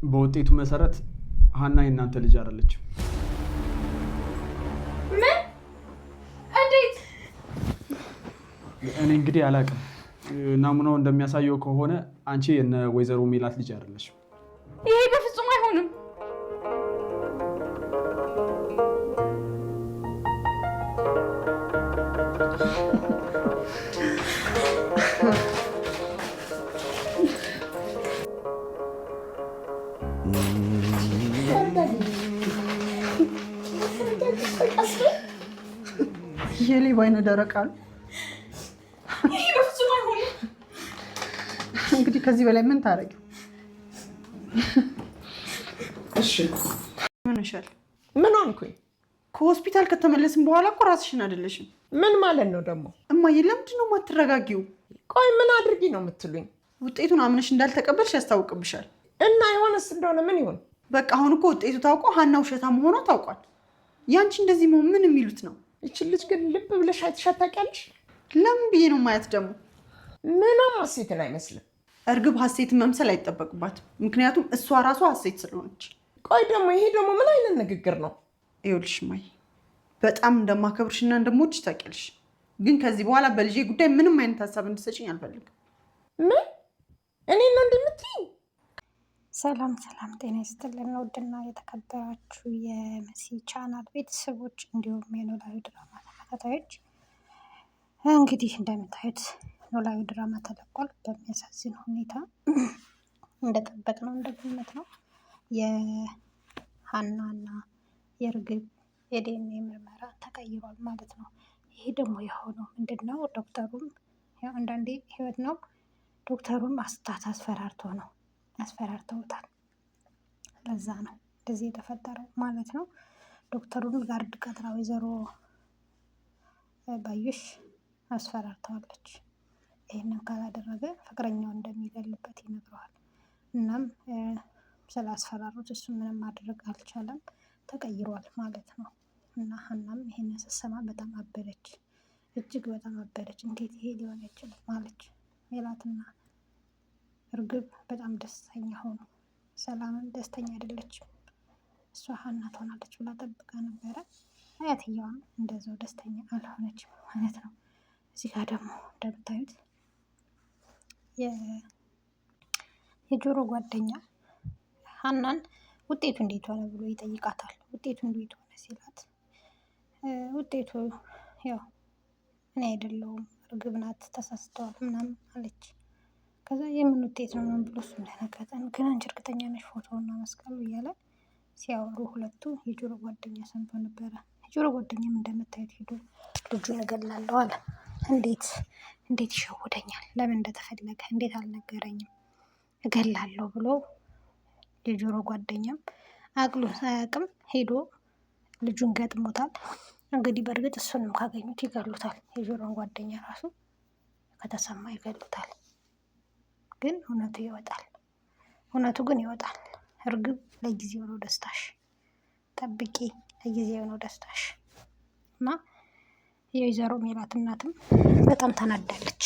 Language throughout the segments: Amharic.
በውጤቱ መሰረት ሀና የእናንተ ልጅ አይደለችም። ምን? እንዴት? እኔ እንግዲህ አላውቅም። ናሙናው እንደሚያሳየው ከሆነ አንቺ የነ ወይዘሮ ሜላት ልጅ አይደለሽም። ይሄ በፍጹም አይሆንም። የሌባ አይነ ደረቃሉ። ይሄ በፍጹም አይሆንም። እንግዲህ ከዚህ በላይ ምን ታረጊው? እሺ ምን ይሻል? ምን ሆንኩኝ? ከሆስፒታል ከተመለስን በኋላ እኮ ራስሽን አይደለሽም። ምን ማለት ነው ደግሞ? እማዬ ለምንድን ነው የማትረጋጊው? ቆይ ምን አድርጊ ነው የምትሉኝ? ውጤቱን አምነሽ እንዳልተቀበልሽ ያስታውቅብሻል። እና የሆነስ እንደሆነ ምን ይሁን? በቃ አሁን እኮ ውጤቱ ታውቆ ሀና ውሸታ መሆኗ ታውቋል። ያንቺ እንደዚህ መሆን ምን የሚሉት ነው? እቺ ልጅ ግን ልብ ብለሽ አይተሻት ታውቂያለሽ? ለምን ብዬ ነው ማየት ደግሞ? ምንም ሀሴትን አይመስልም። እርግብ ሀሴትን መምሰል አይጠበቅባትም። ምክንያቱም እሷ ራሷ ሀሴት ስለሆነች። ቆይ ደግሞ ይሄ ደግሞ ምን አይነት ንግግር ነው? ይኸውልሽ እማዬ በጣም እንደማከብርሽና እንደምወድሽ ታውቂያለሽ። ግን ከዚህ በኋላ በልጄ ጉዳይ ምንም አይነት ሀሳብ እንድትሰጪኝ አልፈልግም። ምን? እኔ ነው እንደምትይኝ? ሰላም ሰላም፣ ጤና ይስጥልን ውድና የተከበራችሁ የመሲ ቻናል ቤተሰቦች እንዲሁም የኖላዊ ድራማ ተከታታዮች፣ እንግዲህ እንደምታዩት ኖላዊ ድራማ ተለቋል። በሚያሳዝን ሁኔታ እንደጠበቅነው እንደገመት ነው የሀናና የእርግብ የዲኤንኤ ምርመራ ተቀይሯል ማለት ነው። ይሄ ደግሞ የሆነው ምንድን ነው? ዶክተሩም ያው አንዳንዴ ህይወት ነው። ዶክተሩም አስፈራርተውታል። ለዛ ነው እንደዚህ የተፈጠረው ማለት ነው። ዶክተሩን ጋርድ ቀጥራ ወይዘሮ ባዩሽ አስፈራርተዋለች። ይህንን ካላደረገ ፍቅረኛው እንደሚገልበት ይነግረዋል። እናም ስላስፈራሩት እሱ ምንም ማድረግ አልቻለም፣ ተቀይሯል ማለት ነው። እና ሀናም ይሄንን ስትሰማ በጣም አበደች፣ እጅግ በጣም አበደች። እንዴት ይሄ ሊሆን አይችልም ማለች። ሜላትና እርግብ በጣም ደስተኛ ሆኑ። ሰላምም ደስተኛ አይደለችም። እሷ ሀና ትሆናለች ብላ ጠብቃ ነበረ። አያትየዋም እንደዛው ደስተኛ አልሆነችም ማለት ነው። እዚህ ጋር ደግሞ እንደምታዩት የጆሮ ጓደኛ ሀናን ውጤቱ እንዴት ሆነ ብሎ ይጠይቃታል። ውጤቱ እንዴት ሆነ ሲላት ውጤቱ ያው እኔ አይደለሁም እርግብ ናት ተሳስተዋል ምናምን አለች። ከዛ የምን ውጤት ነው ምን ብሎ እሱ እንደነገጠን ግን አንቺ እርግጠኛ ነሽ ፎቶውና መስቀሉ እያለ ሲያወሩ ሁለቱ የጆሮ ጓደኛ ሰምቶ ነበረ። የጆሮ ጓደኛም እንደምታዩት ሄዶ ልጁን እገላለሁ አለ። እንዴት ይሸውደኛል? ለምን እንደተፈለገ እንዴት አልነገረኝም? እገላለሁ ብሎ የጆሮ ጓደኛም አቅሉን ሳያቅም ሄዶ ልጁን ገጥሞታል። እንግዲህ በእርግጥ እሱንም ካገኙት ይገሉታል። የጆሮን ጓደኛ ራሱ ከተሰማ ይገሉታል። ግን እውነቱ ይወጣል። እውነቱ ግን ይወጣል። እርግብ ለጊዜው ነው ደስታሽ፣ ጠብቂ፣ ለጊዜው ነው ደስታሽ። እና የወይዘሮ ሜላት እናትም በጣም ተናዳለች።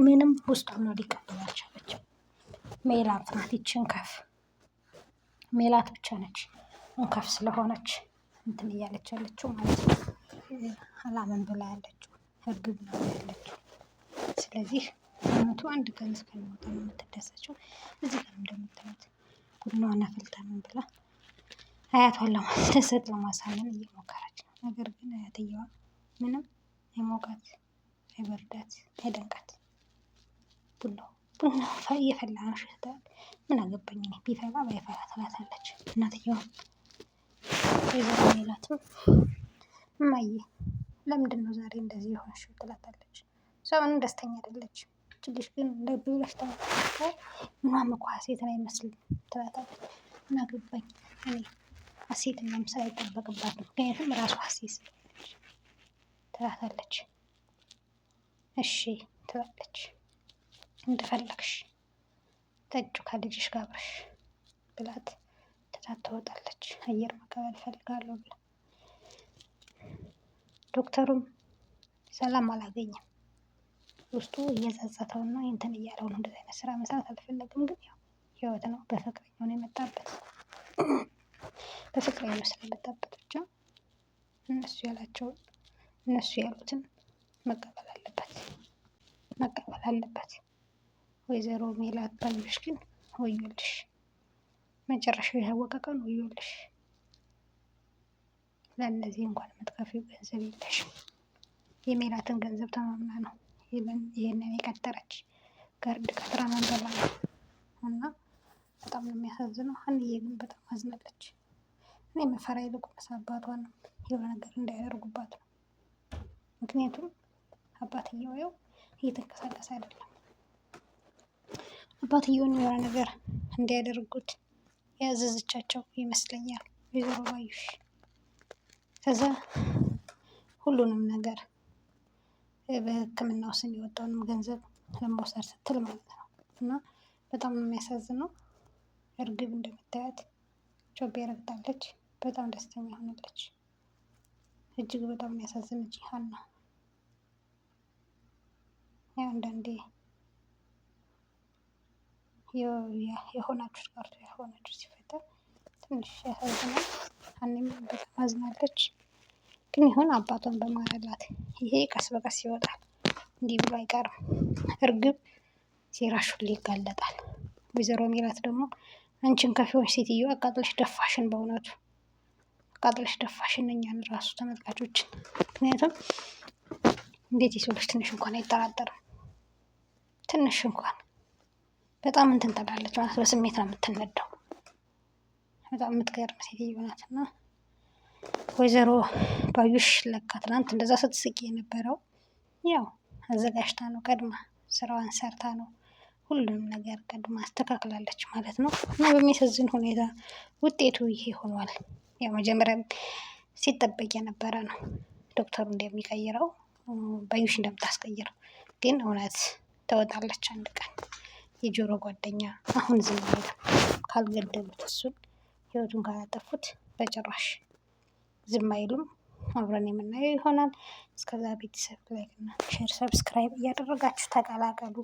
ምንም ውስጧ ነው ሊቀበል አልቻለችም። ሜላት ናት ይችን ከፍ ሜላት ብቻ ነች እንከፍ ስለሆነች እንትን እያለች ያለችው ማለት ነው። አላምን ብላ ያለችው እርግብ ነው ያለችው። ስለዚህ እውነቱ አንድ ቀን እስከሚወጣ ነው የምትደሰችው። እዚህ ጋር እንደምታዩት ቡናዋን አፍልታ ምን ብላ አያቷን ለማስደሰት ለማሳመን እየሞከረች ነው። ነገር ግን አያትየዋ ምንም አይሞቃት፣ አይበርዳት፣ አይደንቃት። ቡናው እየፈላ ነው ሽታል። ምን አገባኝ እኔ ቢፈላ ባይፈላ ትላታለች እናትየዋ። ወይዘሮ ሜላትም እማዬ ለምንድን ነው ዛሬ እንደዚህ የሆንሽው ትላታለች። ሰውን ደስተኛ አይደለች። ልጅ ግን እንደብለሽ ተመጣጣ ምኗም እኮ ሀሴትን አይመስልም ትላታለች። ምን አገባኝ እኔ ሀሴትን መምሰል አይጠበቅባትም፣ ምክንያቱም ራሱ ሀሴት ስለሆነች ትላታለች። እሺ ትላለች። እንደፈለግሽ ጠጩ ከልጅሽ ጋር አብረሽ ብላት ትታት ትወጣለች። አየር መቀበል እፈልጋለሁ ብላ ዶክተሩም ሰላም አላገኘም። ውስጡ እየጸጸተውና እንትን እያለው ነው። እንደዚህ አይነት ስራ መስራት አልፈለግም፣ ግን ያው ህይወት ነው። በፍቅረኛው ነው የመጣበት። በፍቅረኛው ስለመጣበት ብቻ እነሱ ያሉትን መቀበል አለበት። ወይዘሮ ሜላት ባዩሽ ግን ወዮልሽ፣ መጨረሻው የታወቀ ቀን ወዮልሽ። ለእነዚህ እንኳን የምትከፊው ገንዘብ የለሽም። የሜላትን ገንዘብ ተማምና ነው ይህንን የቀጠረች ገርድ ቀጥራ መንገላ ነው። እና በጣም ነው የሚያሳዝነው። ሀንዬ ግን በጣም አዝናለች። እኔ መፈራ ይልቁንስ አባቷን የሆነ ነገር እንዳያደርጉባት ነው። ምክንያቱም አባትየው ያው እየተንቀሳቀሰ አይደለም። አባትየውን የሆነ ነገር እንዲያደርጉት ያዘዘቻቸው ይመስለኛል ወይዘሮ ባዩሽ። ከዛ ሁሉንም ነገር በሕክምናው ስም የወጣውንም ገንዘብ ለመውሰድ ስትል ማለት ነው። እና በጣም ነው የሚያሳዝነው። እርግብ እንደምታያት ጮቤ ረግጣለች። በጣም ደስተኛ ሆናለች። እጅግ በጣም የሚያሳዝነች ሀና። ያው አንዳንዴ የሆናችሁት ቀርቶ ያልሆናችሁት ሲፈጠር ትንሽ ያሳዝናል። ሀኒም በጣም አዝናለች። ግን ይሁን አባቷን በማረላት ይሄ ቀስ በቀስ ይወጣል። እንዲህ ብሎ አይቀርም። እርግብ ሴራሽ ሁሌ ይጋለጣል። ወይዘሮ ሜላት ደግሞ አንቺን ከፊዎች ሴትዮ አቃጥለሽ ደፋሽን። በእውነቱ አቃጥለሽ ደፋሽን እኛን ራሱ ተመልካቾችን። ምክንያቱም እንዴት የሰው ልጅ ትንሽ እንኳን አይጠራጠርም። ትንሽ እንኳን በጣም እንትን ትላለች ማለት በስሜት ነው የምትነዳው። በጣም የምትገርም ሴትዮ ናት። እና ወይዘሮ ባዩሽ ለካ ትናንት እንደዛ ስትስቂ የነበረው ያው አዘጋጅታ ነው፣ ቀድማ ስራዋን ሰርታ ነው። ሁሉንም ነገር ቀድማ አስተካክላለች ማለት ነው። እና በሚያሳዝን ሁኔታ ውጤቱ ይሄ ሆኗል። ያው መጀመሪያ ሲጠበቅ የነበረ ነው ዶክተሩ እንደሚቀይረው ባዩሽ እንደምታስቀይረው። ግን እውነት ተወጣለች አንድ ቀን። የጆሮ ጓደኛ አሁን ዝም አይልም። ካልገደሉት እሱን ህይወቱን ካላጠፉት በጭራሽ ዝም አይሉም። አብረን የምናየው ይሆናል። እስከዛ ቤተሰብ ላይክ እና ሼር ሰብስክራይብ እያደረጋችሁ ተቀላቀሉ።